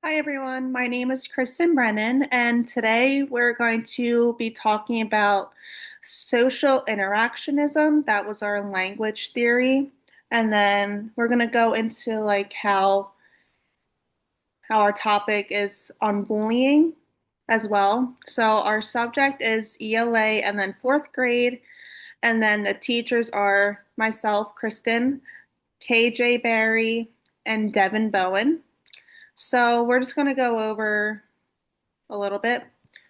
Hi everyone, my name is Kristen Brennan, and today we're going to be talking about social interactionism. That was our language theory. And then we're going to go into like how our topic is on bullying as well. So our subject is ELA and then fourth grade, and then the teachers are myself, Kristen, KJ Barry, and Devin Bowen. So we're just going to go over a little bit.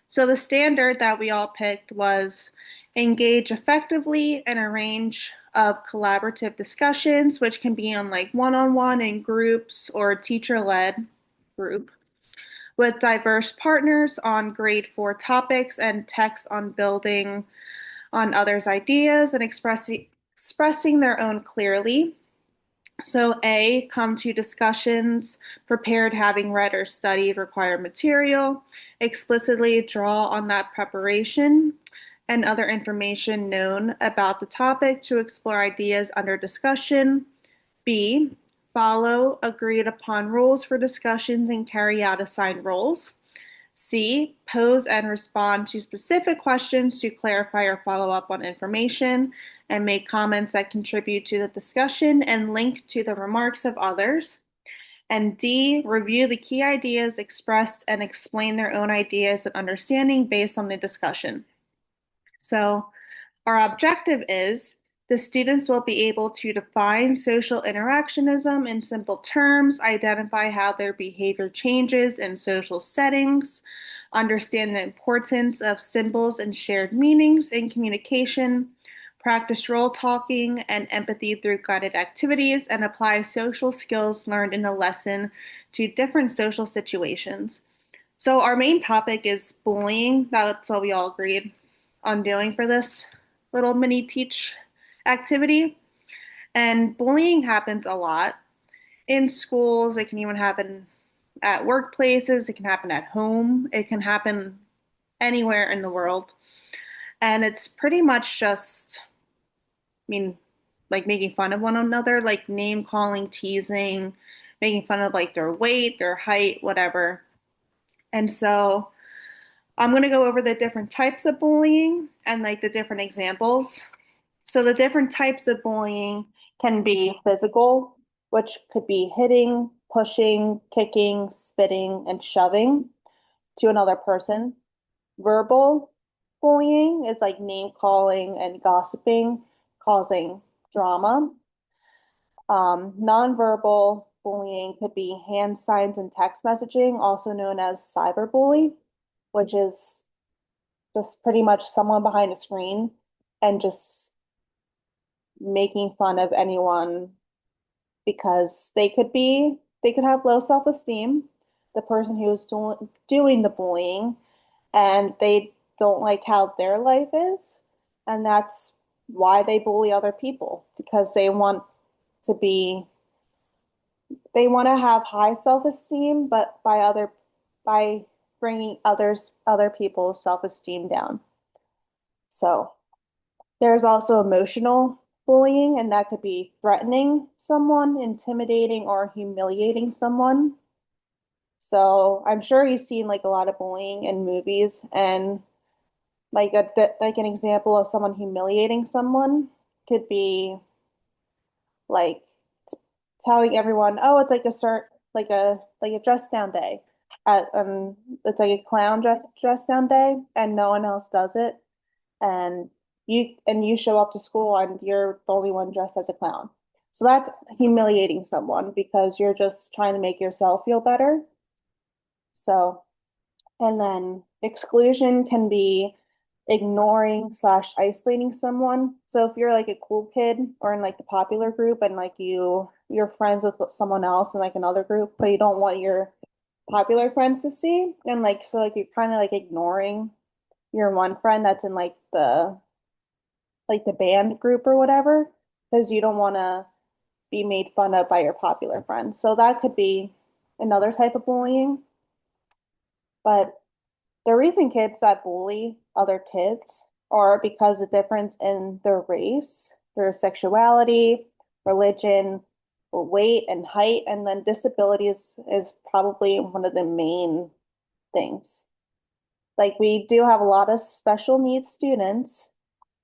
So the standard that we all picked was engage effectively in a range of collaborative discussions, which can be on like one-on-one in groups or teacher-led group with diverse partners on grade 4 topics and text on building on others' ideas and expressing their own clearly. So A, come to discussions prepared having read or studied required material, explicitly draw on that preparation and other information known about the topic to explore ideas under discussion. B, follow agreed upon rules for discussions and carry out assigned roles. C, pose and respond to specific questions to clarify or follow up on information and make comments that contribute to the discussion and link to the remarks of others. And D, review the key ideas expressed and explain their own ideas and understanding based on the discussion. So, our objective is the students will be able to define social interactionism in simple terms, identify how their behavior changes in social settings, understand the importance of symbols and shared meanings in communication, practice role talking and empathy through guided activities, and apply social skills learned in a lesson to different social situations. So, our main topic is bullying. That's what we all agreed on doing for this little mini teach activity. And bullying happens a lot in schools. It can even happen at workplaces. It can happen at home. It can happen anywhere in the world. And it's pretty much just, like making fun of one another, like name calling, teasing, making fun of like their weight, their height, whatever. And so I'm going to go over the different types of bullying and like the different examples. So the different types of bullying can be physical, which could be hitting, pushing, kicking, spitting, and shoving to another person. Verbal bullying is like name calling and gossiping, causing drama. Nonverbal bullying could be hand signs and text messaging, also known as cyberbully, which is just pretty much someone behind a screen and just making fun of anyone because they could have low self-esteem, the person who's doing the bullying, and they don't like how their life is, and that's why they bully other people because to be they want to have high self-esteem, but by bringing other people's self-esteem down. So there's also emotional bullying, and that could be threatening someone, intimidating, or humiliating someone. So I'm sure you've seen like a lot of bullying in movies, and like an example of someone humiliating someone could be like telling everyone, "Oh, it's like a like a dress down day." It's like a clown dress down day, and no one else does it, and you show up to school and you're the only one dressed as a clown. So that's humiliating someone because you're just trying to make yourself feel better. So, and then exclusion can be ignoring slash isolating someone. So if you're like a cool kid or in like the popular group and like you're friends with someone else in like another group, but you don't want your popular friends to see, and like so like you're kind of like ignoring your one friend that's in like the band group or whatever, because you don't want to be made fun of by your popular friends. So that could be another type of bullying. But the reason kids that bully other kids are because the difference in their race, their sexuality, religion, weight and height, and then disabilities is probably one of the main things. Like we do have a lot of special needs students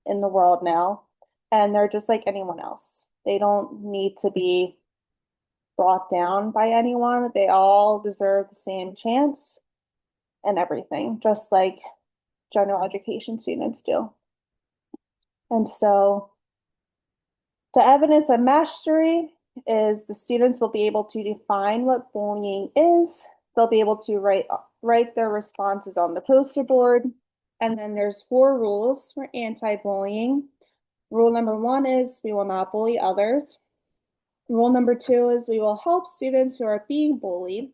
in the world now, and they're just like anyone else. They don't need to be brought down by anyone. They all deserve the same chance and everything, just like general education students do. And so the evidence of mastery is the students will be able to define what bullying is. They'll be able to write their responses on the poster board. And then there's 4 rules for anti-bullying. Rule number 1 is we will not bully others. Rule number 2 is we will help students who are being bullied.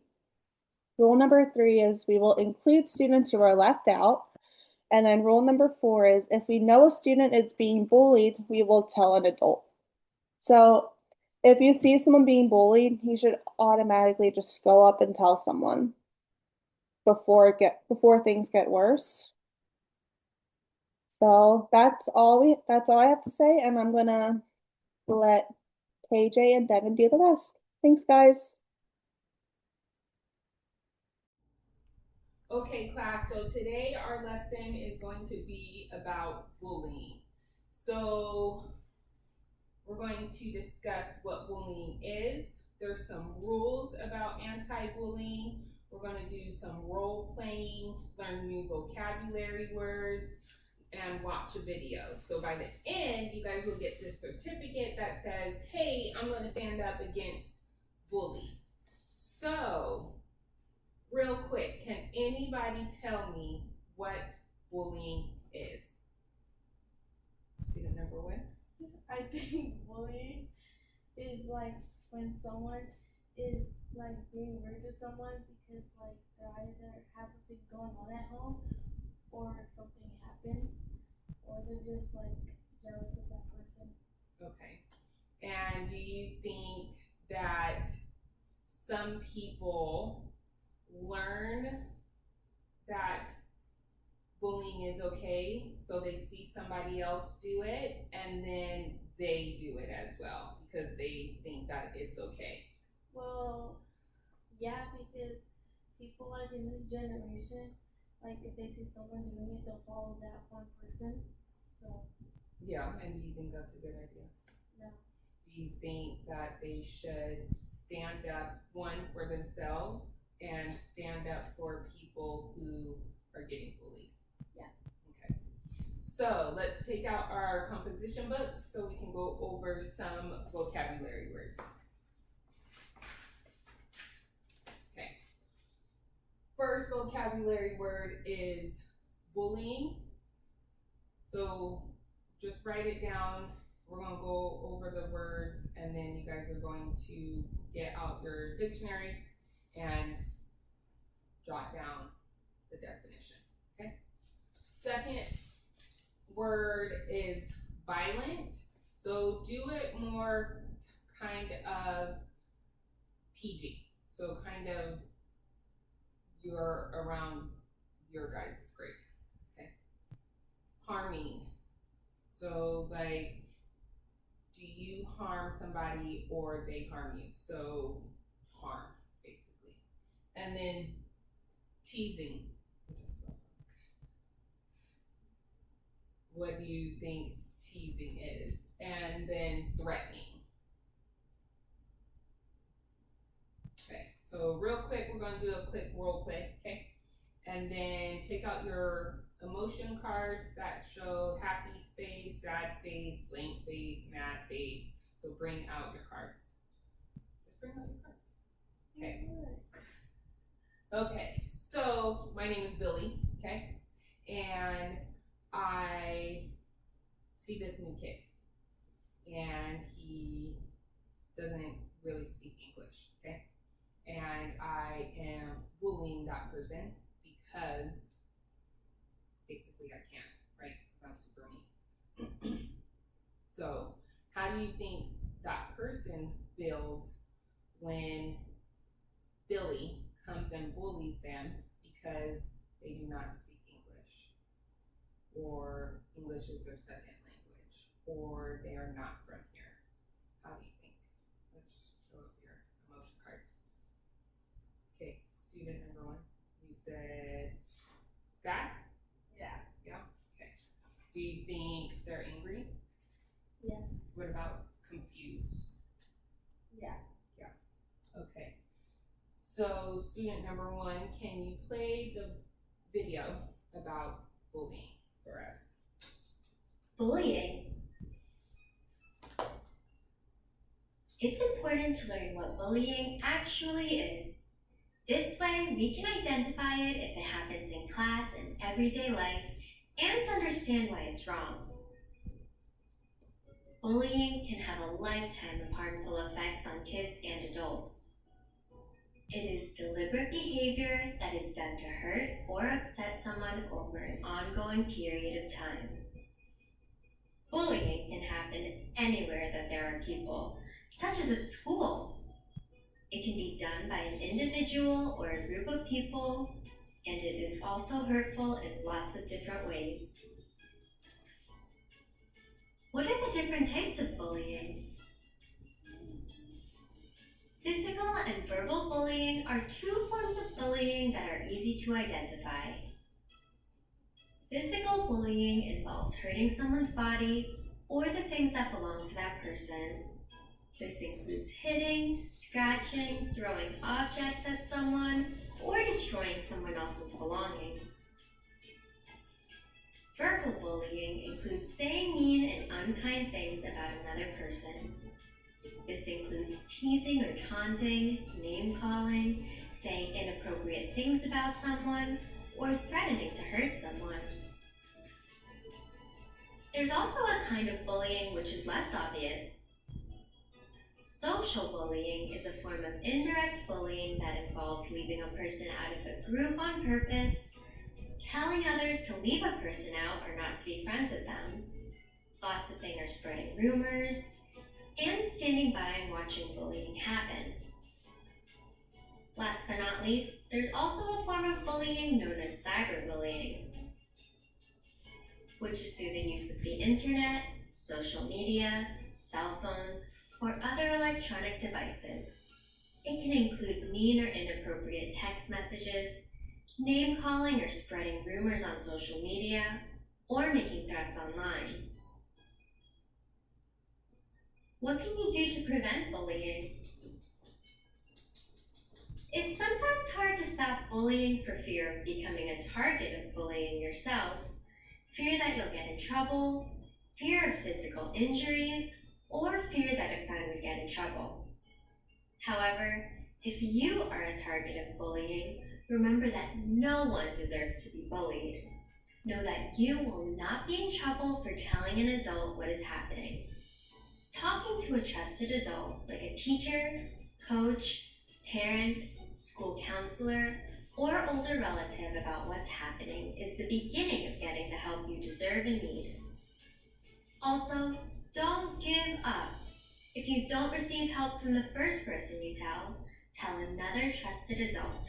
Rule number 3 is we will include students who are left out. And then rule number 4 is if we know a student is being bullied, we will tell an adult. So if you see someone being bullied, you should automatically just go up and tell someone before things get worse. So that's all I have to say, and I'm gonna let KJ and Devin do the rest. Thanks, guys. Okay, class, so today our lesson is going to be about bullying. So we're going to discuss what bullying is. There's some rules about anti-bullying. We're going to do some role playing, learn new vocabulary words, and watch a video. So by the end, you guys will get this certificate that says, hey, I'm going to stand up against bullies. So real quick, can anybody tell me what bullying is? Student number 1. I think bullying is like when someone is like being rude to someone because like they either has something going on at home or something happens or they're just like jealous of that person. Okay. And do you think that some people learn that bullying is okay, so they see somebody else do it and then they do it as well because they think that it's okay? Well, yeah, because people like in this generation, like if they see someone doing it, they'll follow that one person. So Yeah, and do you think that's a good idea? no. Do you think that they should stand up, one, for themselves and stand up for people who are getting bullied? Yeah. Okay. So let's take out our composition books so we can go over some vocabulary words. Okay. First vocabulary word is bullying. So just write it down. We're going to go over the words and then you guys are going to get out your dictionaries and jot down the definition. Okay. Second word is violent. So do it more kind of PG. So kind of you're around your guys' grade. Okay. Harming. So like, do you harm somebody or they harm you? So harm, basically. And then teasing. What do you think teasing is? And then threatening. Okay, so real quick, we're gonna do a quick role play, okay? And then take out your emotion cards that show happy face, sad face, blank face, mad face. So bring out your cards. Just bring out your cards. Okay. Okay, so my name is Billy, okay? And I see this new kid. And he doesn't really speak English, okay? And I am bullying that person because basically I can't, right? I'm super mean. So how do you think that person feels when Billy comes and bullies them because they do not speak English, or English is their second language, or they are not from here? How do you think? Let's show Do you think they're angry? Yeah. What about confused? Yeah. Okay. So student number 1, can you play the video about bullying for us? Bullying. It's important to learn what bullying actually is. This way, we can identify it if it happens in class and everyday life, and understand why it's wrong. Bullying can have a lifetime of harmful effects on kids and adults. It is deliberate behavior that is done to hurt or upset someone over an ongoing period of time. Bullying can happen anywhere that there are people, such as at school. It can be done by an individual or a group of people, and it is also hurtful in lots of different ways. What are the different types of bullying? Physical and verbal bullying are two forms of bullying that are easy to identify. Physical bullying involves hurting someone's body or the things that belong to that person. This includes hitting, scratching, throwing objects at someone, or destroying someone else's belongings. Verbal bullying includes saying mean and unkind things about another person. This includes teasing or taunting, name-calling, saying inappropriate things about someone, or threatening to hurt someone. There's also a kind of bullying which is less obvious. Social bullying is a form of indirect bullying that involves leaving a person out of a group on purpose, telling others to leave a person out or not to be friends with them, gossiping or spreading rumors, and standing by and watching bullying happen. Last but not least, there's also a form of bullying known as cyberbullying, which is through the use of the internet, social media, cell phones, or other electronic devices. It can include mean or inappropriate text messages, name-calling or spreading rumors on social media, or making threats online. What can you do to prevent bullying? It's sometimes hard to stop bullying for fear of becoming a target of bullying yourself, fear that you'll get in trouble, fear of physical injuries, or fear that a friend would get in trouble. However, if you are a target of bullying, remember that no one deserves to be bullied. Know that you will not be in trouble for telling an adult what is happening. Talking to a trusted adult, like a teacher, coach, parent, school counselor, or older relative about what's happening is the beginning of getting the help you deserve and need. Also, don't give up. If you don't receive help from the first person you tell another trusted adult.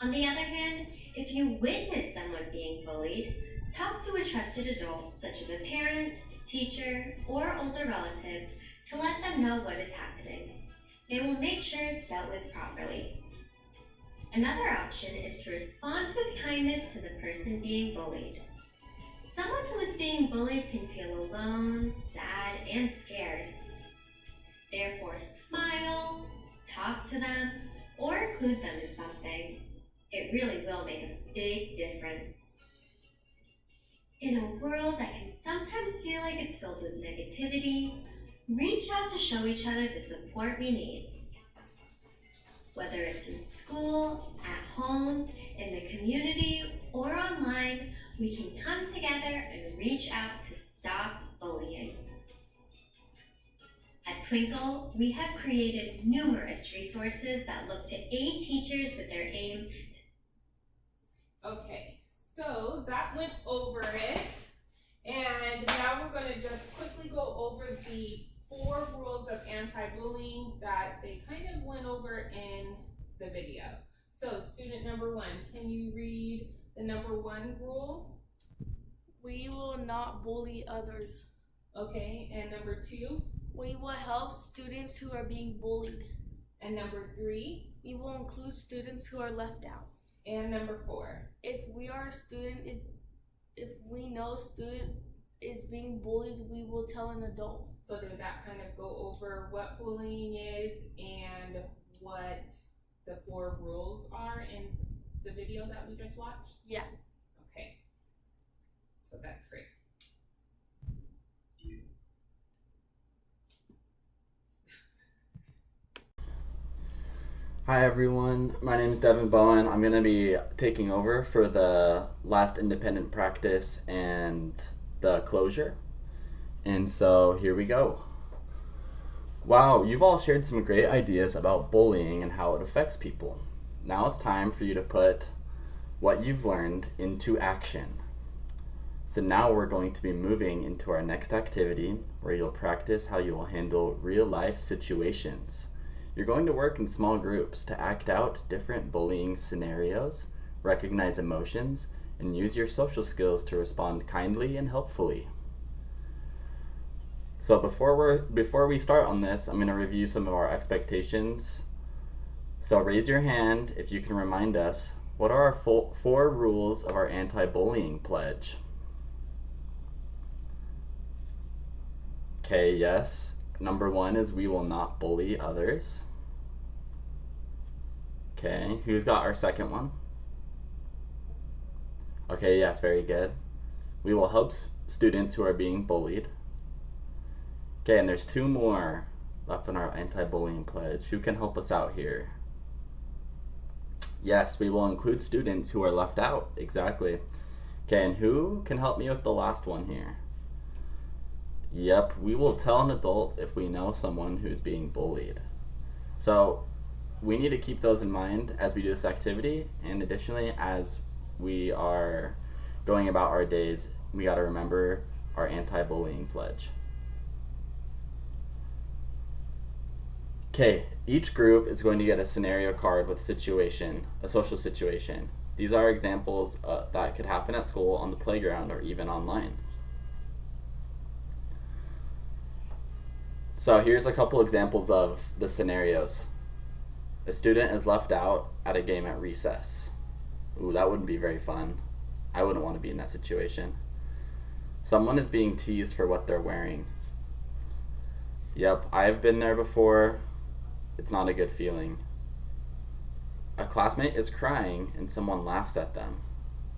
On the other hand, if you witness someone being bullied, talk to a trusted adult, such as a parent, teacher, or older relative, to let them know what is happening. They will make sure it's dealt with properly. Another option is to respond with kindness to the person being bullied. Someone who is being bullied can feel alone, sad, and scared. Therefore, smile, talk to them, or include them in something. It really will make a big difference. In a world that can sometimes feel like it's filled with negativity, reach out to show each other the support we need. Whether it's in school, at home, in the community, or online, we can come together and reach out to stop bullying. At Twinkle, we have created numerous resources that look to aid teachers with their aim. Okay, so that went over it. And now we're going to just quickly go over the 4 rules of anti-bullying that they kind of went over in the video. So student number 1, can you read the number 1 rule? We will not bully others. Okay, and number 2? We will help students who are being bullied. And number 3? We will include students who are left out. And number 4. If we are a student, if we know a student is being bullied, we will tell an adult. So did that kind of go over what bullying is and what the 4 rules are in the video that we just watched? Yeah. Okay. So that's great. Hi everyone, my name is Devin Bowen. I'm going to be taking over for the last independent practice and the closure. And so here we go. Wow, you've all shared some great ideas about bullying and how it affects people. Now it's time for you to put what you've learned into action. So now we're going to be moving into our next activity where you'll practice how you will handle real life situations. You're going to work in small groups to act out different bullying scenarios, recognize emotions, and use your social skills to respond kindly and helpfully. So before we start on this, I'm going to review some of our expectations. So raise your hand if you can remind us, what are our 4 rules of our anti-bullying pledge? Okay, yes. Number 1 is we will not bully others. Okay, who's got our second one? Okay, yes, very good. We will help students who are being bullied. Okay, and there's 2 more left on our anti-bullying pledge. Who can help us out here? Yes, we will include students who are left out. Exactly. Okay, and who can help me with the last one here? Yep, we will tell an adult if we know someone who's being bullied. So we need to keep those in mind as we do this activity, and additionally, as we are going about our days, we got to remember our anti-bullying pledge. Okay, each group is going to get a scenario card with a social situation. These are examples that could happen at school, on the playground, or even online. So here's a couple examples of the scenarios. A student is left out at a game at recess. Ooh, that wouldn't be very fun. I wouldn't want to be in that situation. Someone is being teased for what they're wearing. Yep, I've been there before. It's not a good feeling. A classmate is crying and someone laughs at them.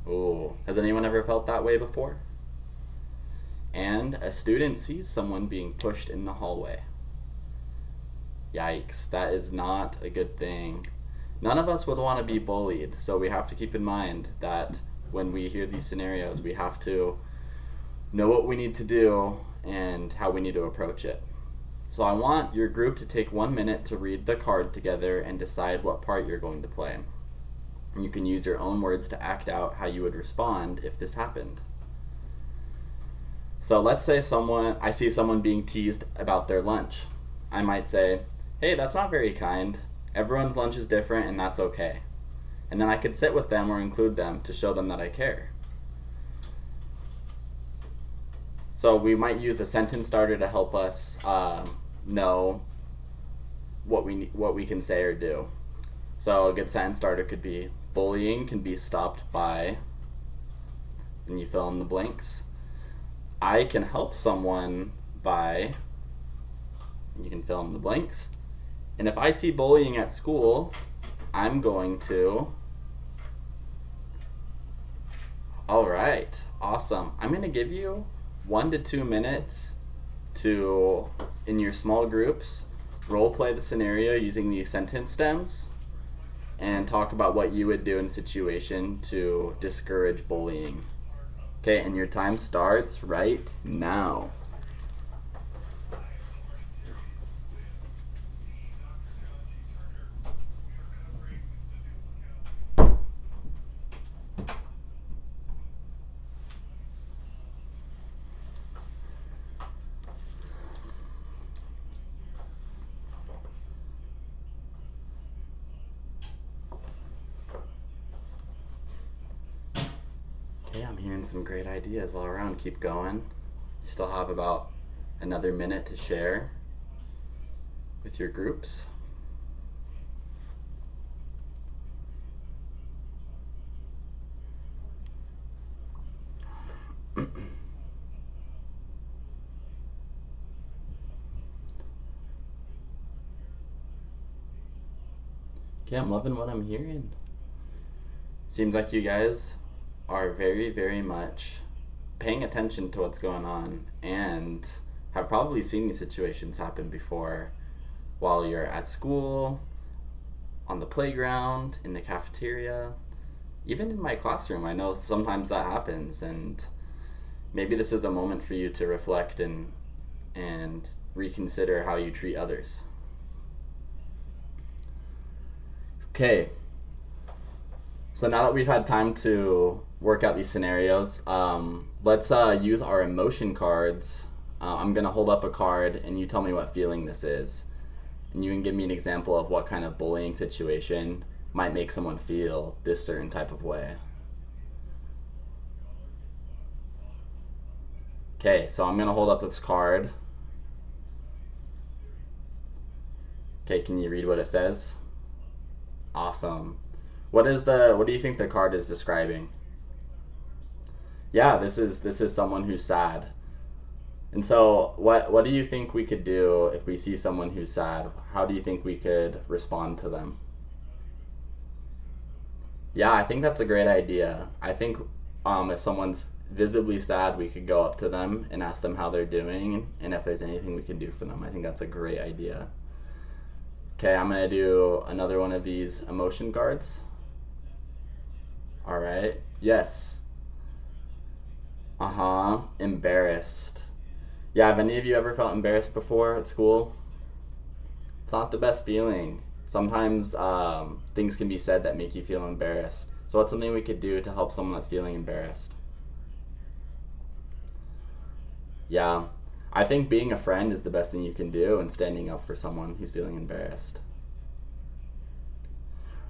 Ooh, has anyone ever felt that way before? And a student sees someone being pushed in the hallway. Yikes, that is not a good thing. None of us would want to be bullied, so we have to keep in mind that when we hear these scenarios, we have to know what we need to do and how we need to approach it. So I want your group to take 1 minute to read the card together and decide what part you're going to play. And you can use your own words to act out how you would respond if this happened. So let's say I see someone being teased about their lunch. I might say, hey, that's not very kind. Everyone's lunch is different and that's okay. And then I could sit with them or include them to show them that I care. So we might use a sentence starter to help us know what we can say or do. So a good sentence starter could be, bullying can be stopped by, and you fill in the blanks. I can help someone by, you can fill in the blanks. And if I see bullying at school, I'm going to, all right, awesome. I'm going to give you 1 to 2 minutes to, in your small groups, role play the scenario using the sentence stems and talk about what you would do in a situation to discourage bullying. Okay, and your time starts right now. Okay, I'm hearing some great ideas all around. Keep going. You still have about another minute to share with your groups. Okay, I'm loving what I'm hearing. Seems like you guys are very, very much paying attention to what's going on and have probably seen these situations happen before while you're at school, on the playground, in the cafeteria, even in my classroom. I know sometimes that happens, and maybe this is the moment for you to reflect and reconsider how you treat others. Okay, so now that we've had time to work out these scenarios, let's use our emotion cards. I'm gonna hold up a card and you tell me what feeling this is. And you can give me an example of what kind of bullying situation might make someone feel this certain type of way. Okay, so I'm gonna hold up this card. Okay, can you read what it says? Awesome. What do you think the card is describing? Yeah, this is someone who's sad. And so what do you think we could do if we see someone who's sad? How do you think we could respond to them? Yeah, I think that's a great idea. I think if someone's visibly sad, we could go up to them and ask them how they're doing and if there's anything we can do for them. I think that's a great idea. Okay, I'm gonna do another one of these emotion cards. All right. Yes. Embarrassed. Yeah, have any of you ever felt embarrassed before at school? It's not the best feeling. Sometimes things can be said that make you feel embarrassed. So what's something we could do to help someone that's feeling embarrassed? Yeah, I think being a friend is the best thing you can do and standing up for someone who's feeling embarrassed.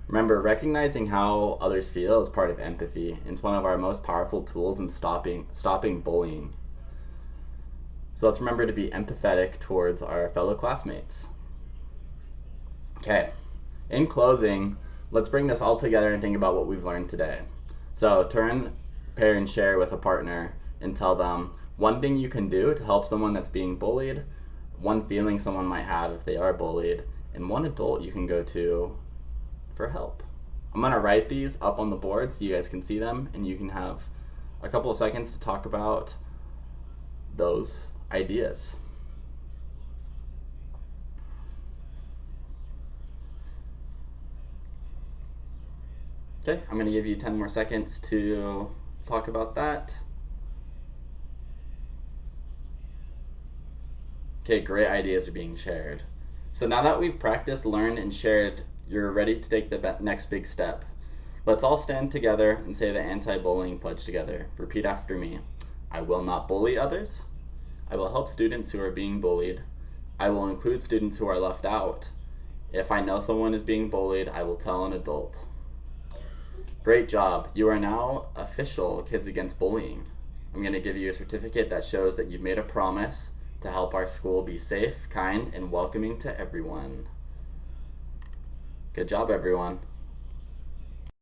Remember, recognizing how others feel is part of empathy, and it's one of our most powerful tools in stopping bullying. So let's remember to be empathetic towards our fellow classmates. Okay, in closing, let's bring this all together and think about what we've learned today. So turn, pair, and share with a partner and tell them one thing you can do to help someone that's being bullied, one feeling someone might have if they are bullied, and one adult you can go to for help. I'm gonna write these up on the board so you guys can see them and you can have a couple of seconds to talk about those ideas. Okay, I'm gonna give you 10 more seconds to talk about that. Okay, great ideas are being shared. So now that we've practiced, learned, and shared, you're ready to take the next big step. Let's all stand together and say the anti-bullying pledge together. Repeat after me. I will not bully others. I will help students who are being bullied. I will include students who are left out. If I know someone is being bullied, I will tell an adult. Great job. You are now official Kids Against Bullying. I'm going to give you a certificate that shows that you've made a promise to help our school be safe, kind, and welcoming to everyone. Good job, everyone.